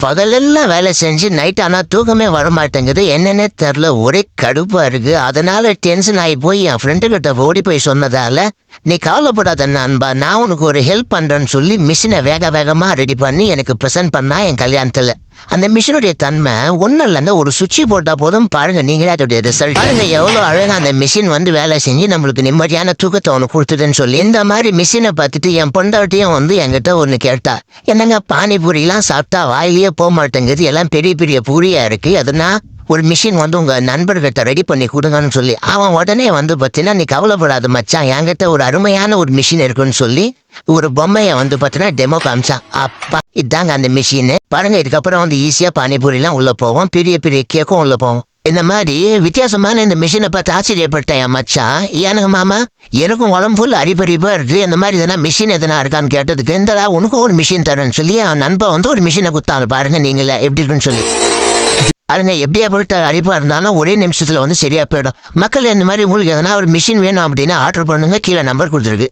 பகலெல்லாம் வேலை செஞ்சு நைட் ஆனா தூக்கமே வரமாட்டேங்குது. என்னன்னே தெரில, ஒரே கடுப்பா இருக்கு. அதனால டென்ஷன் ஆகி போய் என் ஃப்ரெண்டு கிட்ட ஓடி போய் சொன்னதால, நீ கவலைப்படாத நண்பா, நான் உனக்கு ஒரு ஹெல்ப் பண்றேன்னு சொல்லி மிஷினை வேக வேகமா ரெடி பண்ணி எனக்கு ப்ரெசென்ட் பண்ணா என் கல்யாணத்துல. அந்த மிஷினுடைய தன்மை ஒன்னும் இல்லைன்னா ஒரு சுவிட்ச் போட்டா போதும், பாருங்க நீங்களே அதோடைய ரிசல்ட். பாருங்க எவ்வளவு அழகா அந்த மிஷின் வந்து வேலை செஞ்சு நம்மளுக்கு நிம்மதியான தூக்கத்தை ஒன்று கொடுத்துதுன்னு சொல்லி. இந்த மாதிரி மிஷினை பார்த்துட்டு என் பொண்டாட்டியும் வந்து என்கிட்ட ஒன்று கேட்டா, என்னங்க பானிபூரிலாம் சாப்பிட்டா வாயிலேயே போக மாட்டேங்குது, எல்லாம் பெரிய பெரிய பூரியா இருக்கு, அதுனா ஒரு மிஷின் வந்து உங்க நண்பர்கிட்ட ரெடி பண்ணி கொடுங்கன்னு சொல்லி. அவன் உடனே வந்து பார்த்தீங்கன்னா, நீ கவலைப்படாத மச்சான், என்கிட்ட ஒரு அருமையான ஒரு மிஷின் இருக்குன்னு சொல்லி ஒரு பொம்மையை வந்து பார்த்தீங்கன்னா டெமோ காமிச்சான். அப்பா இதாங்க அந்த மிஷின். பாருங்க, இதுக்கப்புறம் வந்து ஈஸியா பானிபூரிலாம் உள்ள போவோம், பெரிய பெரிய கேக்கும் உள்ள போவோம். இந்த மாதிரி வித்தியாசமான இந்த மிஷினை பார்த்து ஆச்சரியப்பட்டேன் என் மச்சான். ஏனுங்க மாமா, எனக்கும் உடம்பு ஃபுல் அரிபரிப்பா இருக்கு, இந்த மாதிரி எதனா மிஷின் எதனா இருக்கான்னு கேட்டதுக்கு, இந்தடா உனக்கும் ஒரு மிஷின் தரேன்னு சொல்லி என் நண்பன் வந்து ஒரு மிஷினை கொடுத்தாங்க. பாருங்க நீங்களே எப்படி இருக்குன்னு சொல்லி. அதுங்க எப்படியா போயிட்டு அரிப்பா இருந்தாலும் ஒரே நிமிஷத்துல வந்து சரியா போயிடும். மக்கள் இந்த மாதிரி உங்களுக்கு எதனா ஒரு மிஷின் வேணும் அப்படின்னா ஆர்டர் பண்ணுங்க, கீழே நம்பர் கொடுத்துருக்கு.